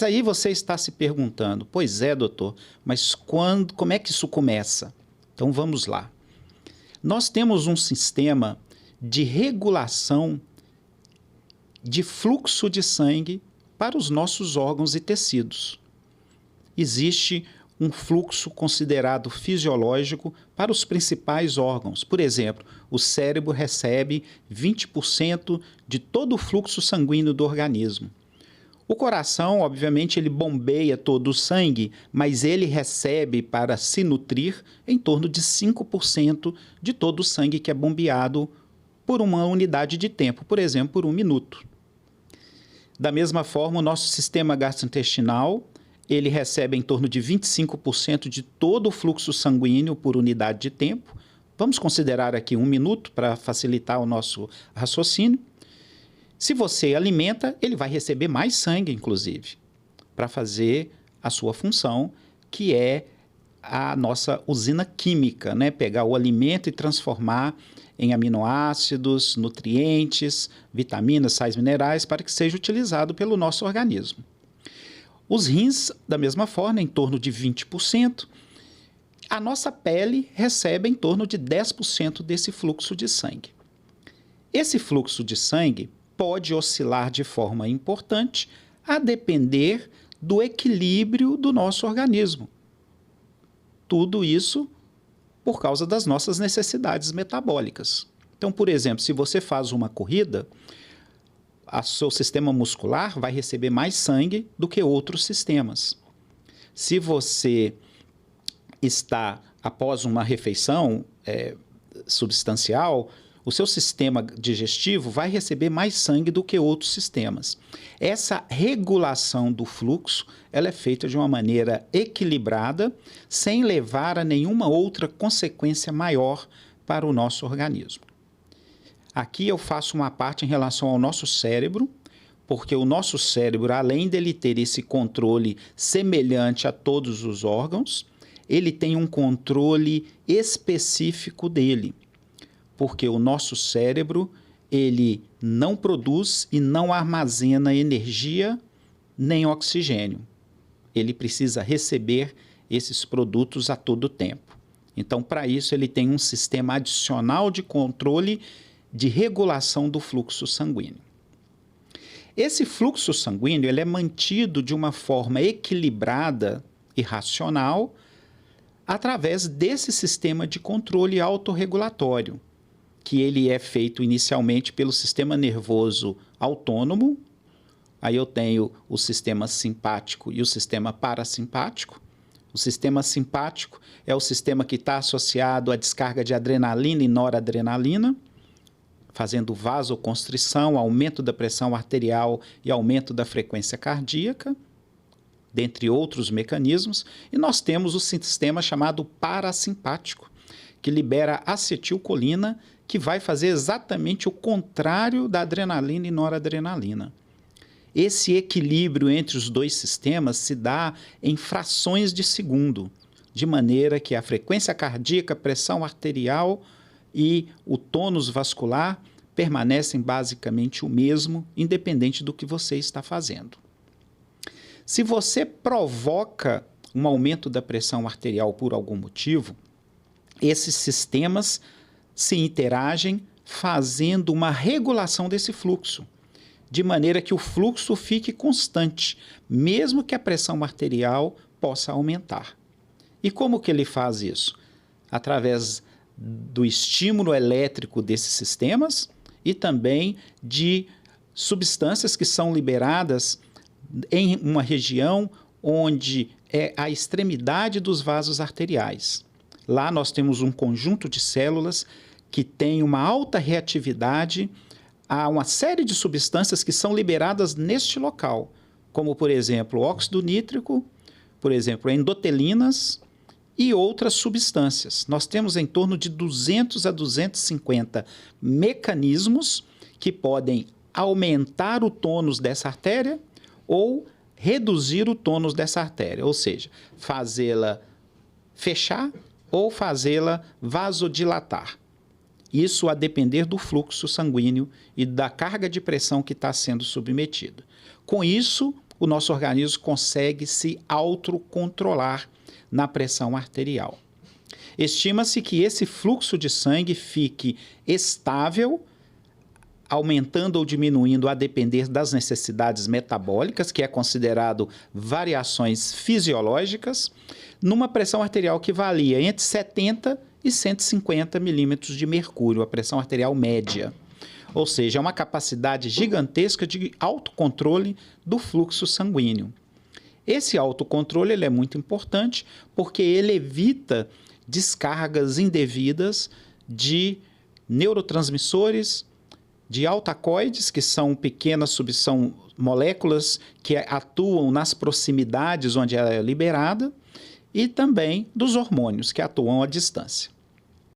Aí você está se perguntando, pois é, doutor, mas como é que isso começa? Então vamos lá. Nós temos um sistema de regulação de fluxo de sangue para os nossos órgãos e tecidos. Existe um fluxo considerado fisiológico para os principais órgãos. Por exemplo, o cérebro recebe 20% de todo o fluxo sanguíneo do organismo. O coração, obviamente, ele bombeia todo o sangue, mas ele recebe para se nutrir em torno de 5% de todo o sangue que é bombeado por uma unidade de tempo, por exemplo, por 1 minuto. Da mesma forma, o nosso sistema gastrointestinal, ele recebe em torno de 25% de todo o fluxo sanguíneo por unidade de tempo. Vamos considerar aqui 1 minuto para facilitar o nosso raciocínio. Se você alimenta, ele vai receber mais sangue, inclusive, para fazer a sua função, que é a nossa usina química, né? Pegar o alimento e transformar em aminoácidos, nutrientes, vitaminas, sais minerais, para que seja utilizado pelo nosso organismo. Os rins, da mesma forma, em torno de 20%. A nossa pele recebe em torno de 10% desse fluxo de sangue. Esse fluxo de sangue pode oscilar de forma importante a depender do equilíbrio do nosso organismo. Tudo isso por causa das nossas necessidades metabólicas. Então, por exemplo, se você faz uma corrida, o seu sistema muscular vai receber mais sangue do que outros sistemas. Se você está após uma refeição substancial, o seu sistema digestivo vai receber mais sangue do que outros sistemas. Essa regulação do fluxo, ela é feita de uma maneira equilibrada, sem levar a nenhuma outra consequência maior para o nosso organismo. Aqui eu faço uma parte em relação ao nosso cérebro, porque o nosso cérebro, além dele ter esse controle semelhante a todos os órgãos, ele tem um controle específico dele. Porque o nosso cérebro, ele não produz e não armazena energia nem oxigênio. Ele precisa receber esses produtos a todo tempo. Então, para isso, ele tem um sistema adicional de controle de regulação do fluxo sanguíneo. Esse fluxo sanguíneo ele é mantido de uma forma equilibrada e racional através desse sistema de controle autorregulatório, que ele é feito inicialmente pelo sistema nervoso autônomo. Aí eu tenho o sistema simpático e o sistema parasimpático. O sistema simpático é o sistema que está associado à descarga de adrenalina e noradrenalina, fazendo vasoconstrição, aumento da pressão arterial e aumento da frequência cardíaca, dentre outros mecanismos. E nós temos o sistema chamado parasimpático, que libera acetilcolina, que vai fazer exatamente o contrário da adrenalina e noradrenalina. Esse equilíbrio entre os dois sistemas se dá em frações de segundo, de maneira que a frequência cardíaca, pressão arterial e o tônus vascular permanecem basicamente o mesmo, independente do que você está fazendo. Se você provoca um aumento da pressão arterial por algum motivo, esses sistemas se interagem fazendo uma regulação desse fluxo, de maneira que o fluxo fique constante, mesmo que a pressão arterial possa aumentar. E como que ele faz isso? Através do estímulo elétrico desses sistemas e também de substâncias que são liberadas em uma região onde é a extremidade dos vasos arteriais. Lá nós temos um conjunto de células que tem uma alta reatividade a uma série de substâncias que são liberadas neste local, como, por exemplo, óxido nítrico, por exemplo, endotelinas e outras substâncias. Nós temos em torno de 200 a 250 mecanismos que podem aumentar o tônus dessa artéria ou reduzir o tônus dessa artéria, ou seja, fazê-la fechar ou fazê-la vasodilatar. Isso a depender do fluxo sanguíneo e da carga de pressão que está sendo submetida. Com isso, o nosso organismo consegue se autocontrolar na pressão arterial. Estima-se que esse fluxo de sangue fique estável, aumentando ou diminuindo a depender das necessidades metabólicas, que é considerado variações fisiológicas, numa pressão arterial que varia entre 70 e 150 milímetros de mercúrio, a pressão arterial média. Ou seja, é uma capacidade gigantesca de autocontrole do fluxo sanguíneo. Esse autocontrole ele é muito importante porque ele evita descargas indevidas de neurotransmissores, de altacoides, que são são moléculas que atuam nas proximidades onde ela é liberada, e também dos hormônios, que atuam à distância.